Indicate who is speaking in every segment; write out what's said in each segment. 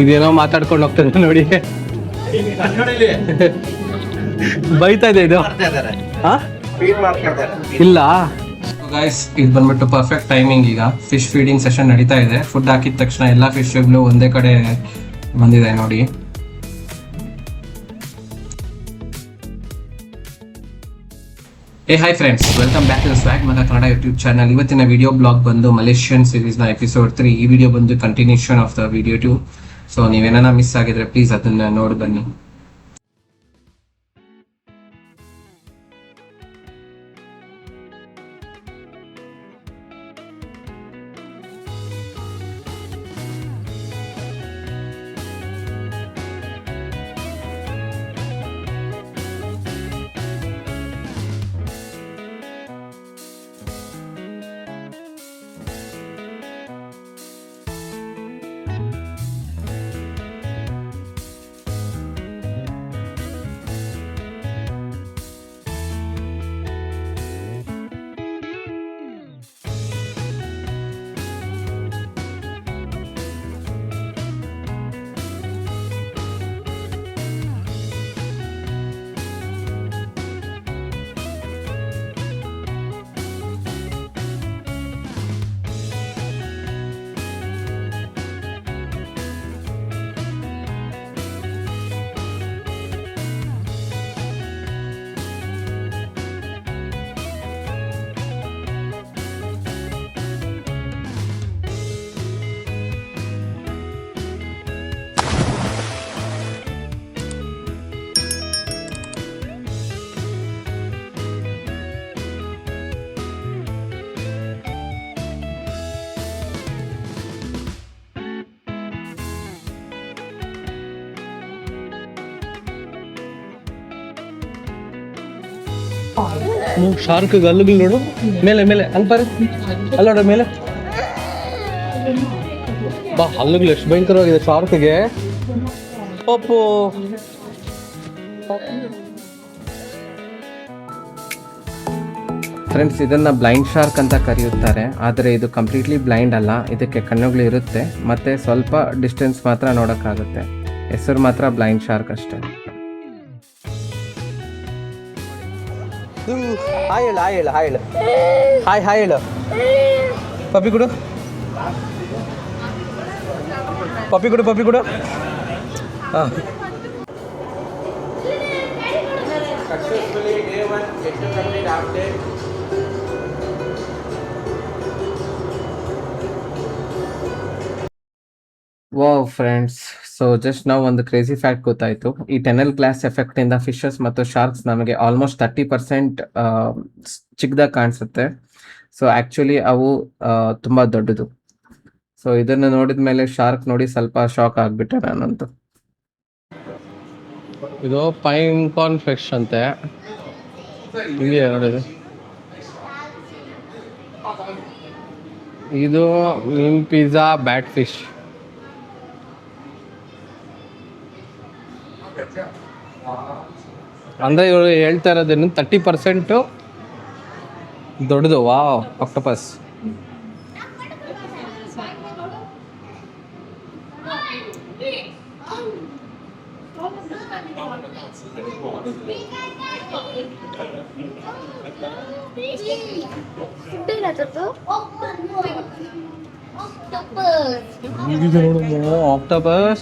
Speaker 1: ಇದೇನೋ ಮಾತಾಡ್ಕೊಂಡು ಹೋಗ್ತದೆ ನೋಡಿ. ಬೈತಾ ಇದೆ ಇದು. ಇಲ್ಲ ಗೈಸ್, ಇದು ಬಂದ್ಬಿಟ್ಟು ಪರ್ಫೆಕ್ಟ್ ಟೈಮಿಂಗ್. ಈಗ ಫಿಶ್ ಫೀಡಿಂಗ್ ಸೆಷನ್ ನಡೀತಾ ಇದೆ. ಫುಡ್ ಹಾಕಿದ ತಕ್ಷಣ ಎಲ್ಲ ಫಿಶ್ಗಳು ಒಂದೇ ಕಡೆ ಬಂದಿದೆ ನೋಡಿ. Hi friends, welcome back to swag Maga Kannada YouTube channel. ಇವತ್ತಿನ ವಿಡಿಯೋ ಬ್ಲಾಗ್ ಬಂದು ಮಲೇಷಿಯನ್ ಸೀರೀಸ್ನ ಎಪಿಸೋಡ್ 3. ಈ ವಿಡಿಯೋ ಬಂದು continuation of the video 2. So ನೀವೇನ ಮಿಸ್ ಆಗಿದ್ರೆ ಪ್ಲೀಸ್ ಅದನ್ನ ನೋಡಿ ಬನ್ನಿ. ಶಾರ್ಕ್ ಗಲ್ಲುಗಳು ನೋಡು, ಮೇಲೆ ಮೇಲೆ ಅಲ್ಲಿ ಬರ, ಅಲ್ಲ ನೋಡ ಮೇಲೆ ಬಾ. ಹಲ್ಲುಗಳು ಎಷ್ಟು ಭಯಂಕರವಾಗಿದೆ ಶಾರ್ಕ್ಗೆ. ಪಪ್ಪು ಫ್ರೆಂಡ್ಸ್, ಇದನ್ನ ಬ್ಲೈಂಡ್ ಶಾರ್ಕ್ ಅಂತ ಕರೆಯುತ್ತಾರೆ. ಆದರೆ ಇದು ಕಂಪ್ಲೀಟ್ಲಿ ಬ್ಲೈಂಡ್ ಅಲ್ಲ. ಇದಕ್ಕೆ ಕಣ್ಣುಗಳು ಇರುತ್ತೆ ಮತ್ತೆ ಸ್ವಲ್ಪ ಡಿಸ್ಟೆನ್ಸ್ ಮಾತ್ರ ನೋಡೋಕ್ಕಾಗುತ್ತೆ. ಹೆಸರು ಮಾತ್ರ ಬ್ಲೈಂಡ್ ಶಾರ್ಕ್ ಅಷ್ಟೇ. ಹಾಯ್ ಹೇಳು, ಹಾಯ್ ಹೇಳು, ಹಾಯ್ ಹೇಳು, ಹಾಯ್ ಹಾಯ್ ಹೇಳು. ಪಪ್ಪಿ ಕೊಡು, ಪಪ್ಪಿ ಕೊಡು, ಪಪ್ಪಿ ಕೊಡು. ಹಾಂ, ವಾವ್ ಫ್ರೆಂಡ್ಸ್, ಸೊ ಜಸ್ಟ್ ನಾವು ಒಂದು ಕ್ರೇಜಿ ಫ್ಯಾಕ್ಟ್ ಗೊತ್ತಾಯಿತು. ಈ ಟೆನೆಲ್ ಗ್ಲಾಸ್ ಎಫೆಕ್ಟಿಂದ ಫಿಶಸ್ ಮತ್ತು ಶಾರ್ಕ್ಸ್ ನಮಗೆ ಆಲ್ಮೋಸ್ಟ್ 30% ಚಿಕ್ಕದಾಗಿ ಕಾಣಿಸುತ್ತೆ. ಸೊ ಆ್ಯಕ್ಚುಲಿ ಅವು ತುಂಬ ದೊಡ್ಡದು. ಸೊ ಇದನ್ನು ನೋಡಿದ ಮೇಲೆ ಶಾರ್ಕ್ ನೋಡಿ ಸ್ವಲ್ಪ ಶಾಕ್ ಆಗಿಬಿಟ್ಟೆ ನಾನಂತೂ. ಇದು ಪೈನ್ ಕಾರ್ನ್ ಫಿಶ್ ಅಂತೆ. ಹಿಂಗೆ ನೋಡಿದೆ. ಇದು ನಿಮ್ ಪಿಜ್ಜಾ ಬ್ಯಾಟ್ ಫಿಶ್. ಅಂದರೆ ಇವರು ಹೇಳ್ತಾ ಇರೋದೇನು 30% ದೊಡ್ಡದು. Wow, octopus. ಆಕ್ಟೋಪಸ್.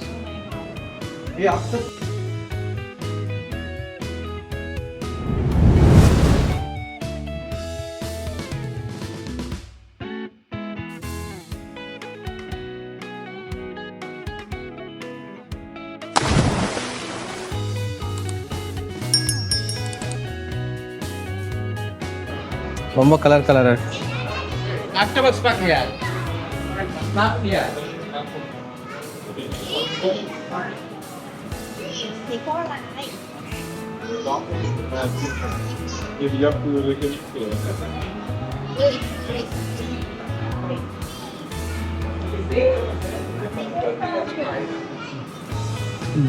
Speaker 1: ரொம்ப colour colour.
Speaker 2: Afterwards back here. Not here.
Speaker 3: Thì có lại.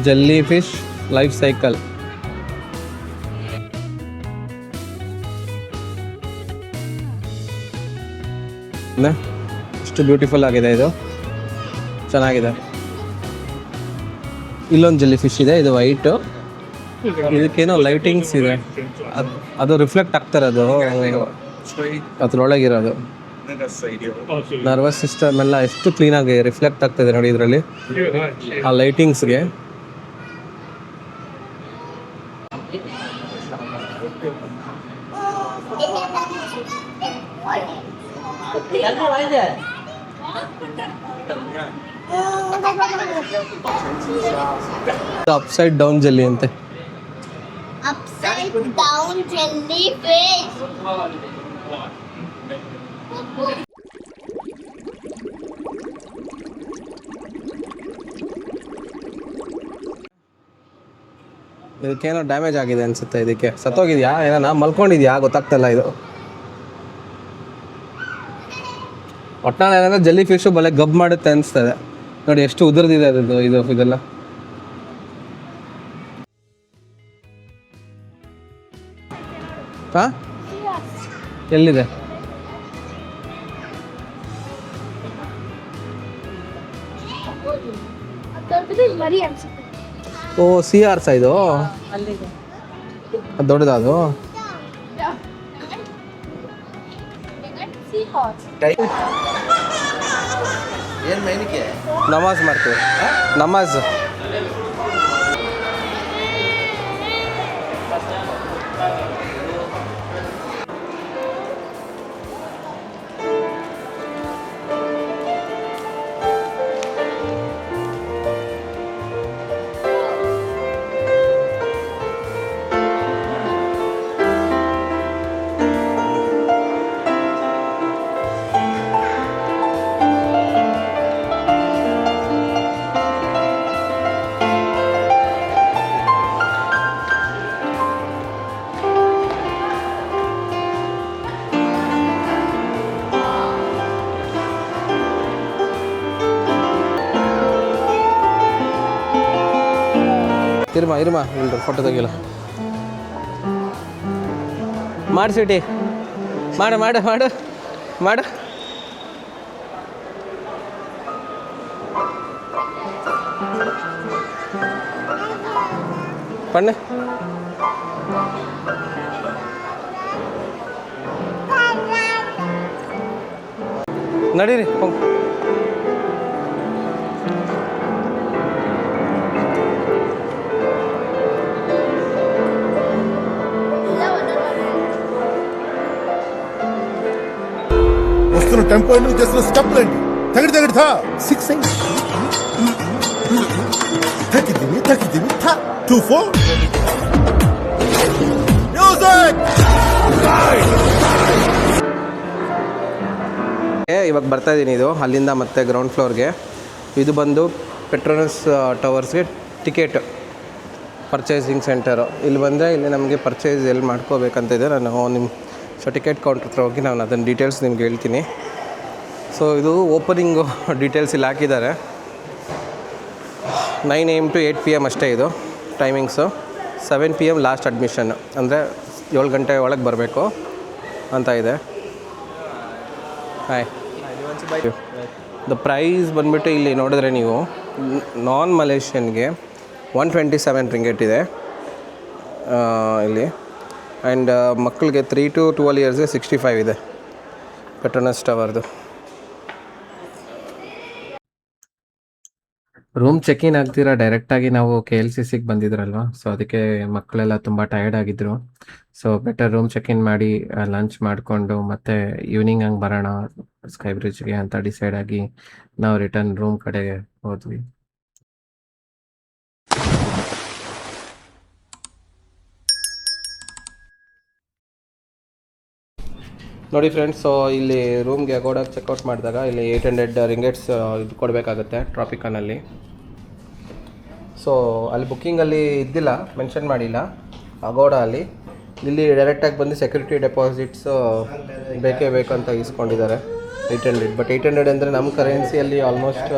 Speaker 1: Jelly fish life cycle. ಎಷ್ಟು ಬ್ಯೂಟಿಫುಲ್ ಆಗಿದೆ ಇದು, ಚೆನ್ನಾಗಿದೆ. ಇಲ್ಲೊಂದು ಜೆಲ್ಲಿ ಫಿಶ್ ಇದೆ, ಇದು ವೈಟು. ಇದಕ್ಕೇನೋ ಲೈಟಿಂಗ್ಸ್ ಇದೆ, ಅದು ರಿಫ್ಲೆಕ್ಟ್ ಆಗ್ತಾರೆ, ಅದು ಅದ್ರೊಳಗಿರೋದು. ನರ್ವಸ್ ಸಿಸ್ಟಮ್ ಎಲ್ಲ ಎಷ್ಟು ಕ್ಲೀನಾಗಿ ರಿಫ್ಲೆಕ್ಟ್ ಆಗ್ತದೆ ನೋಡಿ ಇದರಲ್ಲಿ, ಆ ಲೈಟಿಂಗ್ಸ್ಗೆ. ಅಪ್ಸೈಡ್ ಡೌನ್ ಜೆಲ್ಲಿ ಅಂತೆ.
Speaker 3: Upside down jellyfish.
Speaker 1: ಇದಕ್ಕೇನೋ ಡ್ಯಾಮೇಜ್ ಆಗಿದೆ ಅನ್ಸುತ್ತೆ, ಇದಕ್ಕೆ ಸತ್ತೋಗಿದ್ಯಾ ಏನೋ ಮಲ್ಕೊಂಡಿದ್ಯಾ ಗೊತ್ತಾಗ್ತಲ್ಲ ಇದು. ಒಟ್ನಲ್ಲಿ ಏನಂದ್ರೆ ಜೆಲ್ಲಿ ಫಿಶು ಬಲೆ ಗಬ್ ಮಾಡುತ್ತೆ ಅನಿಸ್ತದೆ ನೋಡಿ, ಎಷ್ಟು ಉದುರ್ದಿದೆ ಅದು ಇದೆಲ್ಲ. ಹಾ, ಎಲ್ಲಿದೆ?
Speaker 3: ಮರಿ ಅನ್ಸುತ್ತೆ.
Speaker 1: ಓ, ಸಿ ಆರ್ಸ ಇದು, ದೊಡ್ಡದ ಅದು. ನಮಾಜ್ ಮಾಡ್ತೀವಿ, ನಮಾಜ್. ಇರ್ಮಾ ಇಲ್ರಿ, ಫೋಟೋ ತೆಗಿಲ್ಲ. ಮಾಡಿ ಸಿಟಿ ಮಾಡು ಮಾಡು ಮಾಡು ಮಾಡು. ಪಣ್ಣೆ ನಡೀರಿ ಹೋಗಿ.
Speaker 4: వస్తున్న టెంపో ఎందుకు చేస్తున్న స్టెప్లండి, తగిడి థా 6 8 తగ్గిదివి థా 2 4 ಮ್ಯೂಸಿಕ್.
Speaker 1: ಇವಾಗ ಬರ್ತಾ ಇದ್ದೀನಿ, ಇದು ಅಲ್ಲಿಂದ ಮತ್ತೆ ಗ್ರೌಂಡ್ ಫ್ಲೋರ್ಗೆ. ಇದು ಬಂದು ಪೆಟ್ರೋನಸ್ ಟವರ್ಸ್ಗೆ ಟಿಕೆಟ್ ಪರ್ಚೇಸಿಂಗ್ ಸೆಂಟರು. ಇಲ್ಲಿ ಬಂದರೆ ಇಲ್ಲಿ ನಮಗೆ ಪರ್ಚೇಸ್ ಎಲ್ಲಿ ಮಾಡ್ಕೋಬೇಕಂತ ಇದೆ. ನಾನು ನಿಮ್ಮ ಟಿಕೆಟ್ ಕೌಂಟ್ರ್ ಹತ್ರ ಹೋಗಿ ನಾನು ಅದನ್ನು ಡೀಟೇಲ್ಸ್ ನಿಮ್ಗೆ ಹೇಳ್ತೀನಿ. ಸೊ ಇದು ಓಪನಿಂಗು ಡೀಟೇಲ್ಸ್ ಇಲ್ಲಿ ಹಾಕಿದ್ದಾರೆ. 9 AM to 8 PM ಅಷ್ಟೇ ಇದು ಟೈಮಿಂಗ್ಸು. 7 PM ಲಾಸ್ಟ್ ಅಡ್ಮಿಷನ್, ಅಂದರೆ 7 ಗಂಟೆ ಒಳಗೆ ಬರಬೇಕು ಅಂತ ಇದೆ. ಹಾಯ್, ದ ಪ್ರೈಸ್ ಬಂದುಬಿಟ್ಟು ಇಲ್ಲಿ ನೋಡಿದ್ರೆ ನೀವು ನಾನ್ ಮಲೇಷಿಯನ್ಗೆ 127 ರಿಂಗೇಟ್ ಇದೆ ಇಲ್ಲಿ. ಆ್ಯಂಡ್ ಮಕ್ಕಳಿಗೆ 3 to 12 ಇಯರ್ಸ್ಗೆ 65 ಇದೆ ಪೆಟ್ರೋನಸ್ ಟವರ್ದು. ರೂಮ್ ಚೆಕ್ ಇನ್ ಆಗ್ತೀರಾ ಡೈರೆಕ್ಟಾಗಿ ನಾವು KLCCಗೆ ಬಂದಿದ್ರಲ್ವ, ಸೊ ಅದಕ್ಕೆ ಮಕ್ಕಳೆಲ್ಲ ತುಂಬ ಟಯರ್ಡ್ ಆಗಿದ್ದರು. So better room check in ಮಾಡಿ ಲಂಚ್ ಮಾಡಿಕೊಂಡು ಮತ್ತೆ ಈವ್ನಿಂಗ್ ಹಂಗೆ ಬರೋಣ ಸ್ಕೈ ಬ್ರಿಡ್ಜ್ಗೆ ಅಂತ ಡಿಸೈಡ್ ಆಗಿ ನಾವು ರಿಟರ್ನ್ ರೂಮ್ ಕಡೆಗೆ ಹೋದ್ವಿ. ನೋಡಿ ಫ್ರೆಂಡ್ಸ್, ಸೊ ಇಲ್ಲಿ ರೂಮ್ಗೆ ಅಗೋಡಾಗೆ ಚೆಕ್ಔಟ್ ಮಾಡಿದಾಗ ಇಲ್ಲಿ 800 ರಿಂಗೆಟ್ಸ್ ಇದು ಕೊಡಬೇಕಾಗುತ್ತೆ ಟ್ರಾಪಿಕಾನಲ್ಲಿ. ಸೊ ಅಲ್ಲಿ ಬುಕ್ಕಿಂಗಲ್ಲಿ ಇದ್ದಿಲ್ಲ, ಮೆನ್ಷನ್ ಮಾಡಿಲ್ಲ ಅಗೋಡ ಅಲ್ಲಿ. ಇಲ್ಲಿ ಡೈರೆಕ್ಟಾಗಿ ಬಂದು ಸೆಕ್ಯೂರಿಟಿ ಡೆಪಾಸಿಟ್ಸ್ ಬೇಕೇ ಬೇಕಂತ ಇಸ್ಕೊಂಡಿದ್ದಾರೆ 800. ಬಟ್ 800 ಅಂದರೆ ನಮ್ಮ ಕರೆನ್ಸಿಯಲ್ಲಿ ಆಲ್ಮೋಸ್ಟ್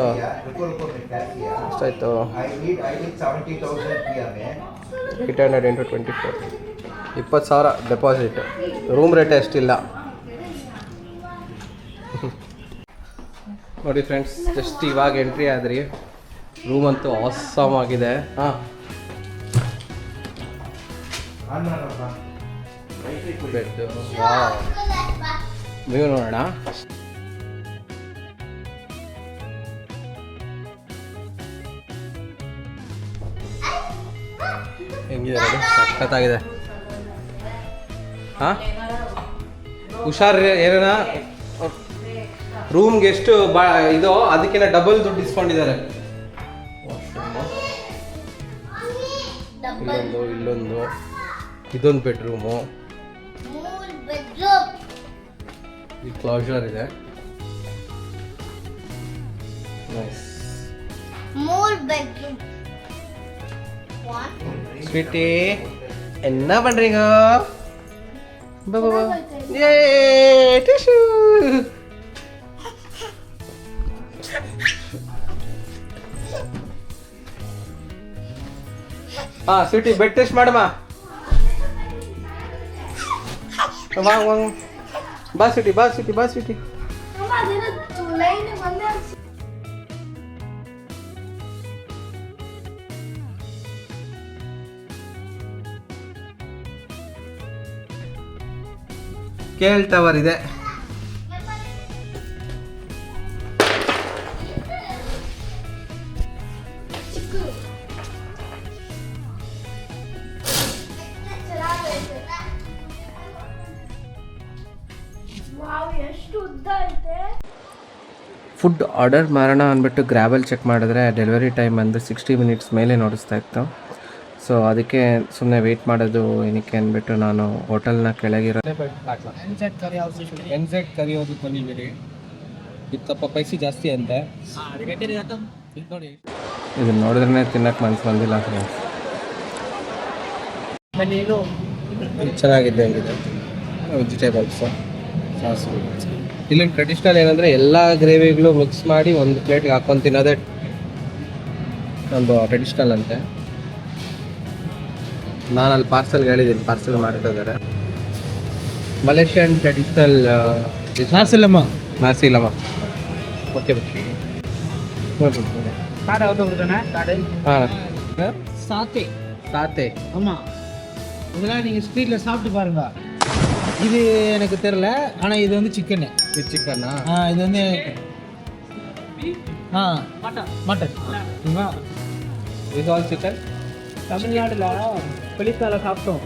Speaker 1: ಎಷ್ಟಾಯಿತು, 800 × 24 20,000 ಡೆಪಾಸಿಟ್. ರೂಮ್ ರೇಟ್ ಅಷ್ಟಿಲ್ಲ. ನೋಡಿ ಫ್ರೆಂಡ್ಸ್, ಜಸ್ಟ್ ಇವಾಗ ಎಂಟ್ರಿ ಆದ್ರಿ. ರೂಮ್ ಅಂತೂ ಆಸಮ್ ಆಗಿದೆ. ಹಾಂ, ಬೆಡ್ ವ್ಯೂ ನೋಡೋಣ. ಹೆಂಗಿದೆ ನೋಡಿ, ಸಖತ್ತಾಗಿದೆ. ಹಾಂ, ಹುಷಾರ್ ಏನ, ರೂಮ್ಗೆ ಎಷ್ಟು ಇದು ಅದಕ್ಕಿಂತ ಡಬಲ್ ದುಡ್ಡು ಇಸ್ಕೊಂಡಿದ್ದಾರೆ. ಇಲ್ಲೊಂದು ಇದೊಂದು ಬೆಡ್ರೂಮು, ಈ ಕ್ಲೋಸರ್ ಇದೆ. ಸ್ವೀಟಿ என்ன பண்றீங்க? ಟಿಶ್ಯೂ. ಹಾಂ ಸ್ವೀಟಿ, ಬೆಡ್ ಟೆಸ್ಟ್ ಮಾಡಮ್ಮ. ಬಾ ಸ್ವೀಟಿ, ಬಾ ಸ್ವೀಟಿ, ಬಾ ಸ್ವೀಟಿ. ಕೇಲ್ ಟವರ್ ಇದೆ. ಫುಡ್ ಆರ್ಡರ್ ಮಾಡೋಣ ಅಂದ್ಬಿಟ್ಟು ಗ್ರ್ಯಾಬಲ್ಲಿ ಚೆಕ್ ಮಾಡಿದ್ರೆ ಡೆಲಿವರಿ ಟೈಮ್ ಅಂದರೆ 60 ಮಿನಿಟ್ಸ್ ಮೇಲೆ ನೋಡಿಸ್ತಾ ಇತ್ತು. ಸೊ ಅದಕ್ಕೆ ಸುಮ್ಮನೆ ವೆಯ್ಟ್ ಮಾಡೋದು ಏನಕ್ಕೆ ಅಂದ್ಬಿಟ್ಟು ನಾನು ಹೋಟೆಲ್ನ ಕೆಳಗಿರೋ NZ ಕರಿಯೋದು ಬಂದಿದ್ದೀರಿ. ಇತ್ತಪ್ಪ ಪೈಸೆ ಜಾಸ್ತಿ ಅಂತೆ. ನೋಡಿ, ಇದನ್ನ ನೋಡಿದ್ರೆ ತಿನ್ನಕ್ಕೆ ಮನಸ್ಸು ಬಂದಿಲ್ಲ ಫ್ರೆಂಡ್ಸ್. ಚೆನ್ನಾಗಿದೆ ಹಂಗಿದೆ ವೆಜಿಟೇಬಲ್ಸು, ಸಾಸು. ಇಲ್ಲಿ ಟ್ರೆಡಿಷ್ನಲ್ ಏನಂದರೆ ಎಲ್ಲ ಗ್ರೇವಿಗಳು ಮಿಕ್ಸ್ ಮಾಡಿ ಒಂದು ಪ್ಲೇಟ್ಗೆ ಹಾಕೊಂಡು ತಿನ್ನೋದೇ ಒಂದು ಟ್ರೆಡಿಷ್ನಲ್ ಅಂತೆ. ನಾನು ಅಲ್ಲಿ ಪಾರ್ಸಲ್ಗೆ ಹೇಳಿದ್ದೀನಿ, ಪಾರ್ಸಲ್ ಮಾಡ್ತಾ ಇದ್ದಾರೆ. Malaysian traditional nasi lemak. Okay okay.
Speaker 2: Satay
Speaker 1: satay.
Speaker 2: ஆமாம், இதெல்லாம் நீங்கள் ஸ்ட்ரீட்டில் சாப்பிட்டு பாருங்க. இது எனக்கு தெரில, ஆனால் இது வந்து சிக்கனு.
Speaker 1: இது சிக்கனா?
Speaker 2: இது வந்து மட்டன். ஓகேங்களா?
Speaker 1: இது ஆல் சிக்கன்.
Speaker 2: தமிழ்நாட்டில் வெளித்தால சாப்பிட்டோம்.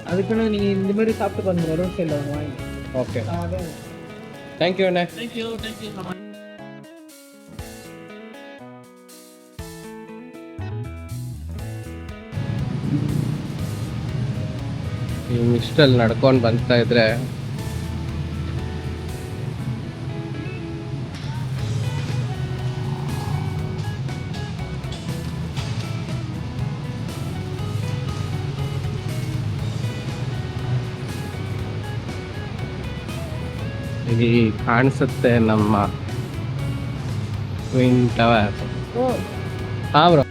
Speaker 2: அதுக்குன்னு நீங்கள் இந்த மாதிரி சாப்பிட்டு பாருங்க, ரோட் சைடில் வாங்கி.
Speaker 1: ஓகே, தேங்க்யூ அண்ணே.
Speaker 2: தேங்க்யூ.
Speaker 1: ಇಷ್ಟಲ್ಲಿ ನಡ್ಕೊಂಡು ಬರ್ತಾ ಇದ್ರೆ ಇಲ್ಲಿ ಕಾಣಿಸುತ್ತೆ ನಮ್ಮ ಟ್ವಿನ್ ಟವರ್. ಹಾಂ ಬ್ರೋ,